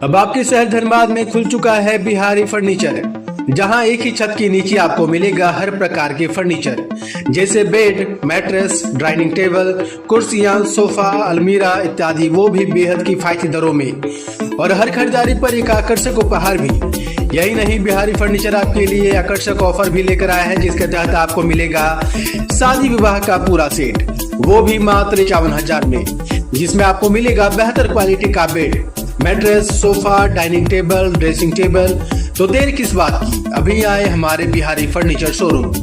अब आपके शहर धनबाद में खुल चुका है बिहारी फर्नीचर, जहां एक ही छत के नीचे आपको मिलेगा हर प्रकार के फर्नीचर जैसे बेड, मैट्रेस, डाइनिंग टेबल, कुर्सियां, सोफा, अलमीरा इत्यादि, वो भी बेहद किफायती दरों में और हर खरीदारी पर एक आकर्षक उपहार भी। यही नहीं, बिहारी फर्नीचर आपके लिए आकर्षक ऑफर भी लेकर आया है, जिसके तहत आपको मिलेगा शादी विवाह का पूरा सेट, वो भी मात्र 51,000 में, जिसमें आपको मिलेगा बेहतर क्वालिटी का bed, mattress, sofa, dining table, dressing table. तो देर किस बात की, अभी आए हमारे बिहारी फर्नीचर शोरूम।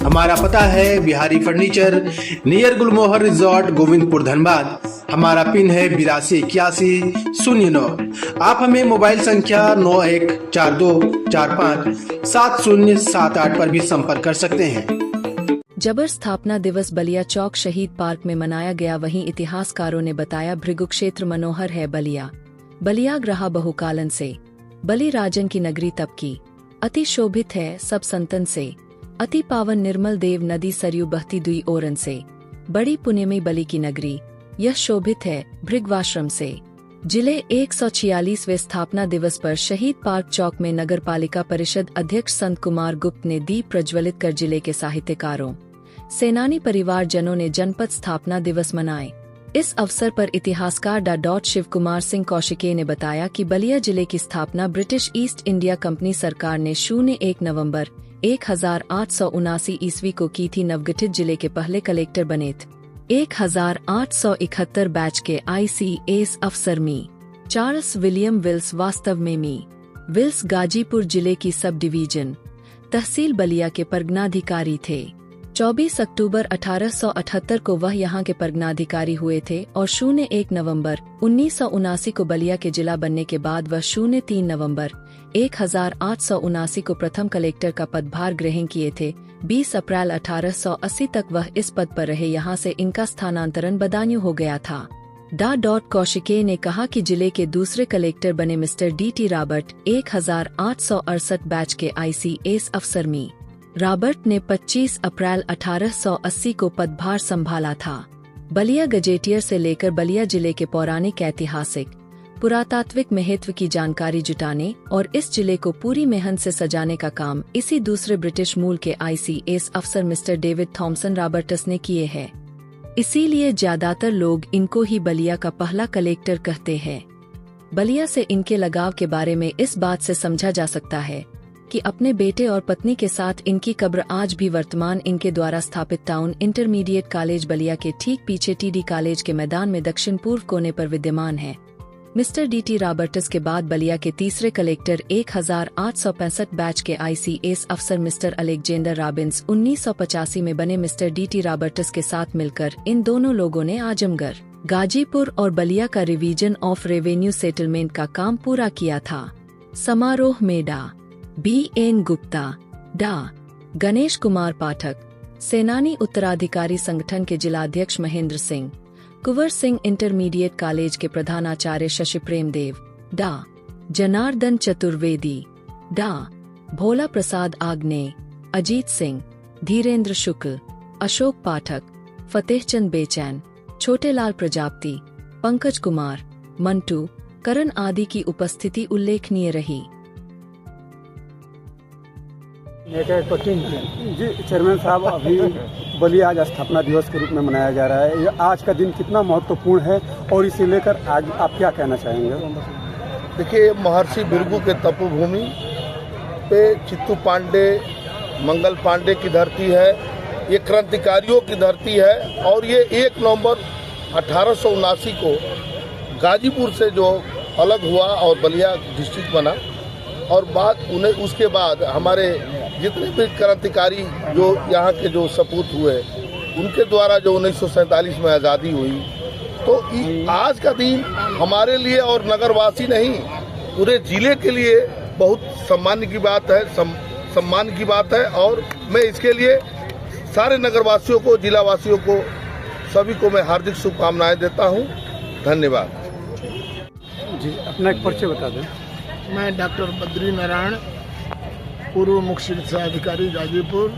हमारा पता है बिहारी फर्नीचर, नियर गुलमोहर रिजॉर्ट, गोविंदपुर, धनबाद। हमारा पिन है 828109। आप हमें मोबाइल संख्या 9142457078 पर भी संपर्क कर सकते हैं। जबर स्थापना दिवस बलिया चौक शहीद पार्क में मनाया गया। वहीं इतिहासकारों ने बताया भृगु क्षेत्र मनोहर है बलिया। बलिया रहा बहुकालन से, बलि राजन की नगरी तब की, अति शोभित है सब संतन से, अति पावन निर्मल देव नदी सरयू बहती दुई ओरन से, बड़ी पुण्यमी बलि की नगरी, यह शोभित है भृगवाश्रम से। जिले 146वें स्थापना दिवस पर शहीद पार्क चौक में नगर पालिका परिषद अध्यक्ष संत कुमार गुप्त ने दीप प्रज्वलित कर जिले के साहित्यकारों, सेनानी परिवारजनों ने जनपद स्थापना दिवस मनाए। इस अवसर पर इतिहासकार डॉ शिव कुमार सिंह कौशिके ने बताया कि बलिया जिले की स्थापना ब्रिटिश ईस्ट इंडिया कंपनी सरकार ने 01 नवंबर 1879 ईस्वी को की थी। नवगठित जिले के पहले कलेक्टर बने थे 1871 बैच के ICAS अफसर मी चार्ल्स विलियम विल्स वास्तव में मी विल्स गाजीपुर जिले की सब डिवीजन तहसील बलिया के परगनाधिकारी थे। 24 अक्टूबर 1878 को वह यहां के परगनाधिकारी हुए थे और 01 नवंबर 1979 को बलिया के जिला बनने के बाद वह 03 नवंबर 1879 को प्रथम कलेक्टर का पदभार ग्रहण किए थे। 20 अप्रैल 1880 तक वह इस पद पर रहे। यहां से इनका स्थानांतरण बदायूं हो गया था। डॉ कौशिके ने कहा कि जिले के दूसरे कलेक्टर बने मिस्टर DT रॉबर्ट 1868 बैच के ICAS अफसर मी रॉबर्ट ने 25 अप्रैल 1880 को पदभार संभाला था। बलिया गजेटियर से लेकर बलिया जिले के पौराणिक, ऐतिहासिक, पुरातात्विक महत्व की जानकारी जुटाने और इस जिले को पूरी मेहनत से सजाने का काम इसी दूसरे ब्रिटिश मूल के ICAS अफसर मिस्टर डेविड थॉमसन रॉबर्टस ने किए हैं। इसीलिए ज्यादातर लोग इनको ही बलिया का पहला कलेक्टर कहते हैं। बलिया से इनके लगाव के बारे में इस बात से समझा जा सकता है कि अपने बेटे और पत्नी के साथ इनकी कब्र आज भी वर्तमान इनके द्वारा स्थापित टाउन इंटरमीडिएट कॉलेज बलिया के ठीक पीछे TD कॉलेज के मैदान में दक्षिण पूर्व कोने पर विद्यमान है। मिस्टर DT रॉबर्टस के बाद बलिया के तीसरे कलेक्टर 1865 बैच के ICAS अफसर मिस्टर अलेक्जेंडर रॉबिन्स 1985 में बने। मिस्टर DT रॉबर्टस के साथ मिलकर इन दोनों लोगों ने आजमगढ़, गाजीपुर और बलिया का रिवीजन ऑफ रेवेन्यू सेटलमेंट का काम पूरा किया था। समारोह में डॉ BN गुप्ता, डॉ गणेश कुमार पाठक, सेनानी उत्तराधिकारी संगठन के जिलाध्यक्ष महेंद्र सिंह, कुंवर सिंह इंटरमीडिएट कॉलेज के प्रधानाचार्य शशि प्रेमदेव, डॉ जनार्दन चतुर्वेदी, डॉ भोला प्रसाद आग्नेय, अजीत सिंह, धीरेन्द्र शुक्ल, अशोक पाठक, फतेहचंद बेचैन, छोटेलाल प्रजापति, पंकज कुमार, मंटू, करण आदि की उपस्थिति उल्लेखनीय रही। जी चेयरमैन साहब, अभी बलिया आज स्थापना दिवस के रूप में मनाया जा रहा है। ये आज का दिन कितना महत्वपूर्ण है और इसे लेकर आज आप क्या कहना चाहेंगे? देखिए, महर्षि भृगु के तपोभूमि पे चित्तू पांडे, मंगल पांडे की धरती है, ये क्रांतिकारियों की धरती है और ये 1 नवंबर 1879 को गाजीपुर से जो अलग हुआ और बलिया डिस्ट्रिक्ट बना और उसके बाद हमारे जितने भी क्रांतिकारी जो यहाँ के जो सपूत हुए उनके द्वारा जो 1947 में आज़ादी हुई, तो आज का दिन हमारे लिए और नगरवासी नहीं पूरे जिले के लिए बहुत सम्मान की बात है और मैं इसके लिए सारे नगरवासियों को, जिलावासियों को, सभी को मैं हार्दिक शुभकामनाएं देता हूं। धन्यवाद। जी, अपना एक परिचय बता दें। मैं डॉक्टर बद्री नारायण, पूर्व मुख्य चिकित्सा अधिकारी गाजीपुर,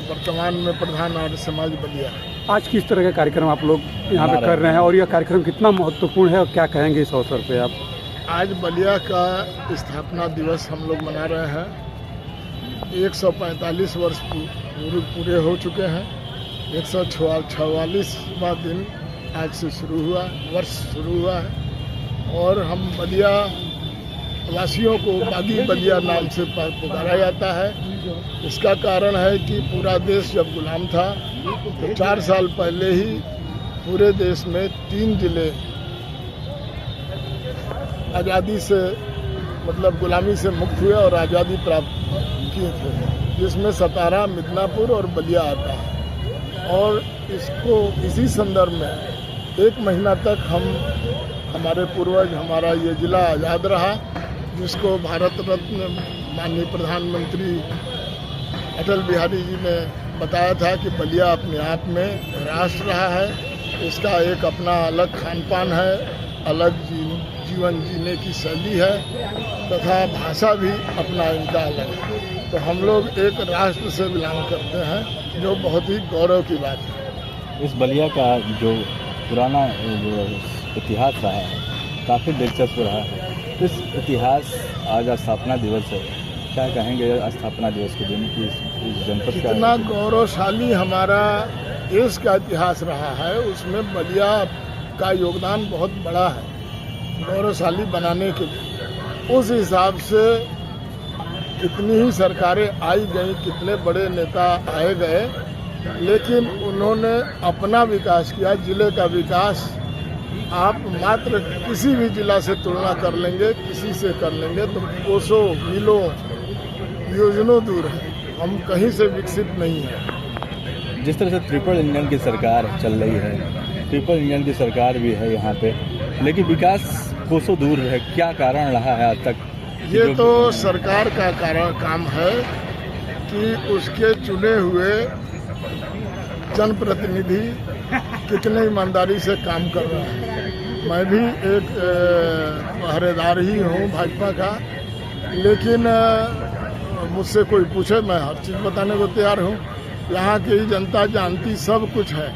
वर्तमान में प्रधान आर्य समाज बलिया। आज किस तरह का कार्यक्रम आप लोग यहाँ पे कर रहे हैं और यह कार्यक्रम कितना महत्वपूर्ण है और क्या कहेंगे इस अवसर पे आप? आज बलिया का स्थापना दिवस हम लोग मना रहे हैं। 145 वर्ष पूरे हो चुके हैं। 144वां दिन आज से वर्ष शुरू हुआ है और हम बलिया वासियों को बागी बलिया नाम से पुकारा जाता है। इसका कारण है कि पूरा देश जब गुलाम था तो 4 साल पहले ही पूरे देश में 3 जिले आज़ादी से मतलब गुलामी से मुक्त हुए और आज़ादी प्राप्त किए थे, जिसमें सतारा, मिदनापुर और बलिया आता है। और इसको इसी संदर्भ में 1 महीना तक हमारे पूर्वज हमारा ये ज़िला आज़ाद रहा, जिसको भारत रत्न माननीय प्रधानमंत्री अटल बिहारी जी ने बताया था कि बलिया अपने आप में राष्ट्र रहा है। इसका एक अपना अलग खान पान है, अलग जीवन जीने की शैली है तथा भाषा भी अपना इनका अलग है। तो हम लोग एक राष्ट्र से बिलोंग करते हैं, जो बहुत ही गौरव की बात है। इस बलिया का जो पुराना जो इतिहास रहा है काफ़ी दिलचस्प रहा है। इस इतिहास आज स्थापना दिवस है, क्या कहेंगे स्थापना दिवस के दिन की इस जनपद का इतना गौरवशाली हमारा देश का इतिहास रहा है, उसमें बलिया का योगदान बहुत बड़ा है गौरवशाली बनाने के लिए। उस हिसाब से कितनी ही सरकारें आई गई, कितने बड़े नेता आए गए, लेकिन उन्होंने अपना विकास किया। जिले का विकास आप मात्र किसी भी जिला से तुलना कर लेंगे, किसी से कर लेंगे तो कोसों मीलों योजनों दूर है, हम कहीं से विकसित नहीं है। जिस तरह से ट्रिपल इंजन की सरकार चल रही है, ट्रिपल इंजन की सरकार भी है यहाँ पे, लेकिन विकास कोसों दूर है, क्या कारण रहा है आज तक? ये तो सरकार का काम है कि उसके चुने हुए जनप्रतिनिधि कितने ईमानदारी से काम कर रहे हैं। मैं भी एक पहरेदार ही हूँ भाजपा का, लेकिन मुझसे कोई पूछे मैं हर चीज़ बताने को तैयार हूँ। यहाँ की जनता जानती सब कुछ है,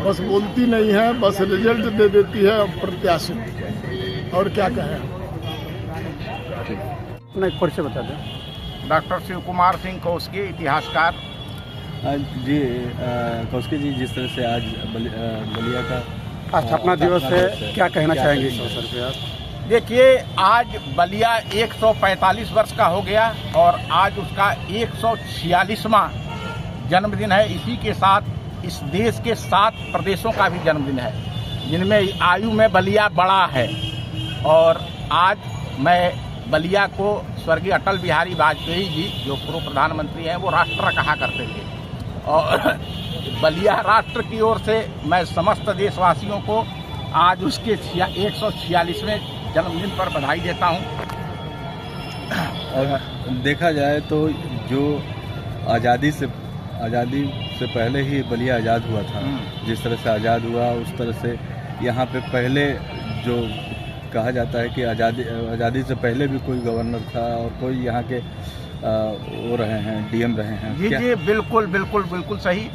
बस बोलती नहीं है, बस रिजल्ट दे देती है प्रत्याशी। और क्या कहें? अपना एक परिचय बता दें। डॉक्टर शिव कुमार सिंह कौस्की, इतिहासकार। जी कौस्की जी, जिस तरह से आज बलिया का स्थापना दिवस है, क्या कहना चाहेंगे इस अवसर पे आप? देखिए, आज बलिया 145 वर्ष का हो गया और आज उसका 146वां जन्मदिन है। इसी के साथ इस देश के 7 प्रदेशों का भी जन्मदिन है, जिनमें आयु में बलिया बड़ा है। और आज मैं बलिया को स्वर्गीय अटल बिहारी वाजपेयी जी, जो पूर्व प्रधानमंत्री हैं, वो राष्ट्र कहा करते थे। और बलिया राष्ट्र की ओर से मैं समस्त देशवासियों को आज उसके 146वें जन्मदिन पर बधाई देता हूँ। और देखा जाए तो जो आज़ादी से पहले ही बलिया आज़ाद हुआ था, जिस तरह से आज़ाद हुआ उस तरह से यहाँ पे पहले जो कहा जाता है कि आज़ादी से पहले भी कोई गवर्नर था और कोई यहाँ के वो रहे हैं, डीएम रहे हैं। जी बिल्कुल सही।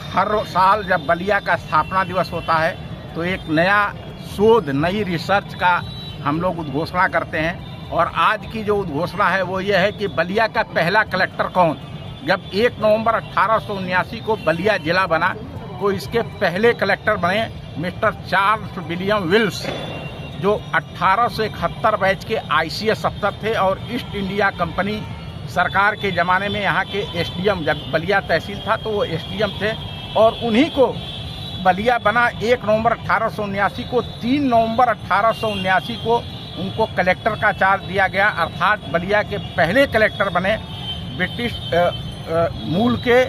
हर साल जब बलिया का स्थापना दिवस होता है तो एक नया शोध, नई रिसर्च का हम लोग उद्घोषणा करते हैं। और आज की जो उद्घोषणा है वो ये है कि बलिया का पहला कलेक्टर कौन। जब 1 नवंबर 1879 को बलिया जिला बना तो इसके पहले कलेक्टर बने मिस्टर चार्ल्स विलियम विल्स, जो 1871 बैच के ICS अफसर थे और ईस्ट इंडिया कंपनी सरकार के ज़माने में यहाँ के SDM, जब बलिया तहसील था तो वो SDM थे। और उन्हीं को बलिया बना 1 नवंबर 1879 को। 3 नवंबर 1879 को उनको कलेक्टर का चार्ज दिया गया, अर्थात बलिया के पहले कलेक्टर बने ब्रिटिश मूल के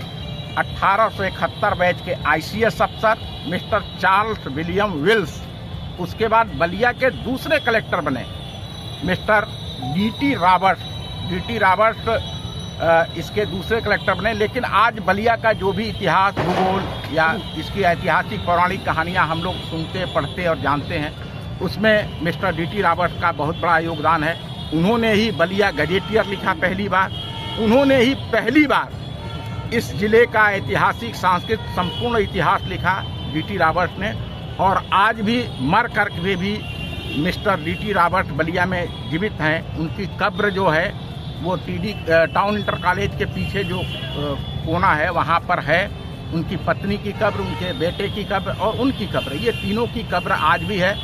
1871 बैच के ICS अफसर मिस्टर चार्ल्स विलियम विल्स। उसके बाद बलिया के दूसरे कलेक्टर बने मिस्टर D.T. रॉबर्ट्स इसके दूसरे कलेक्टर बने। लेकिन आज बलिया का जो भी इतिहास, भूगोल या इसकी ऐतिहासिक पौराणिक कहानियां हम लोग सुनते, पढ़ते और जानते हैं, उसमें मिस्टर D.T. रॉबर्ट्स का बहुत बड़ा योगदान है। उन्होंने ही बलिया गजेटियर लिखा पहली बार, उन्होंने ही पहली बार इस जिले का ऐतिहासिक सांस्कृतिक संपूर्ण इतिहास लिखा D.T. रॉबर्ट्स ने। और आज भी मर कर के भी मिस्टर डीटी रॉबर्ट बलिया में जीवित हैं, उनकी कब्र जो है वो टाउन इंटर कॉलेज के पीछे जो कोना है वहाँ पर है। उनकी पत्नी की कब्र, उनके बेटे की कब्र और उनकी कब्र, ये तीनों की कब्र आज भी है।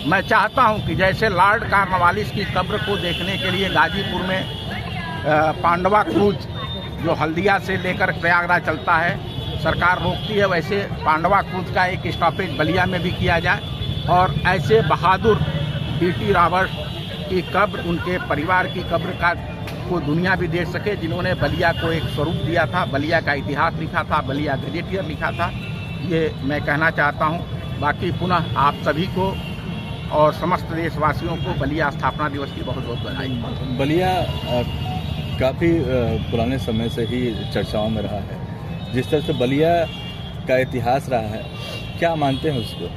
मैं चाहता हूं कि जैसे लॉर्ड कॉर्नवालिस की कब्र को देखने के लिए गाजीपुर में पांडवा क्रूज जो हल्दिया से लेकर प्रयागराज चलता है सरकार रोकती है, वैसे पांडवा क्रूज का एक स्टॉपेज बलिया में भी किया जाए और ऐसे बहादुर डीटी रॉबर्ट की कब्र, उनके परिवार की कब्र का को दुनिया भी देख सके, जिन्होंने बलिया को एक स्वरूप दिया था, बलिया का इतिहास लिखा था, बलिया गजेटियर लिखा था। ये मैं कहना चाहता हूँ। बाकी पुनः आप सभी को और समस्त देशवासियों को बलिया स्थापना दिवस की बहुत बहुत बधाई। बलिया काफ़ी पुराने समय से ही चर्चाओं में रहा है। जिस तरह से बलिया का इतिहास रहा है, क्या मानते हैं उसको?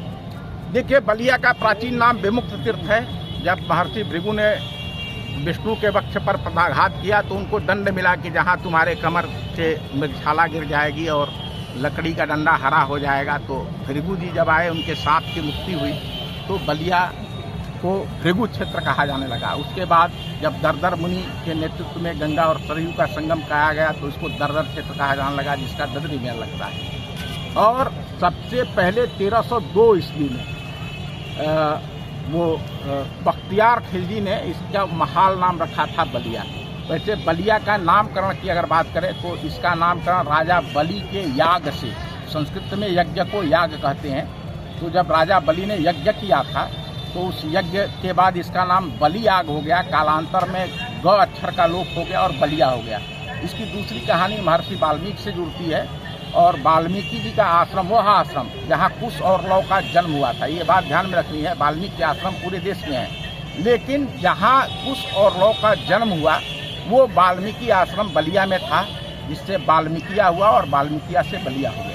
देखिए, बलिया का प्राचीन नाम विमुक्त तीर्थ है। जब महर्षि भृगु ने विष्णु के वक्ष पर पदाघात किया तो उनको दंड मिला कि जहाँ तुम्हारे कमर से मृगशाला गिर जाएगी और लकड़ी का डंडा हरा हो जाएगा। तो भृगु जी जब आए, उनके साप की मुक्ति हुई, तो बलिया को भृगु क्षेत्र कहा जाने लगा। उसके बाद जब दरदर मुनि के नेतृत्व में गंगा और सरयू का संगम कहा गया तो इसको दरदर क्षेत्र कहा जाने लगा, जिसका ददरी मेल लगता है। और सबसे पहले 1302 ईस्वी में बख्तियार खिलजी ने इसका महाल नाम रखा था बलिया। वैसे बलिया का नामकरण की अगर बात करें तो इसका नामकरण राजा बलि के याग से, संस्कृत में यज्ञ को याग कहते हैं, तो जब राजा बलि ने यज्ञ किया था तो उस यज्ञ के बाद इसका नाम बलि याग हो गया। कालांतर में ग अक्षर का लोप हो गया और बलिया हो गया। इसकी दूसरी कहानी महर्षि वाल्मीकि से जुड़ती है और वाल्मीकि जी का आश्रम वह आश्रम जहाँ कुश और लव का जन्म हुआ था। ये बात ध्यान में रखनी है, वाल्मीकि आश्रम पूरे देश में है, लेकिन जहाँ कुश और लव का जन्म हुआ वो वाल्मीकि आश्रम बलिया में था, जिससे वाल्मीकिया हुआ और वाल्मीकिया से बलिया हो गया।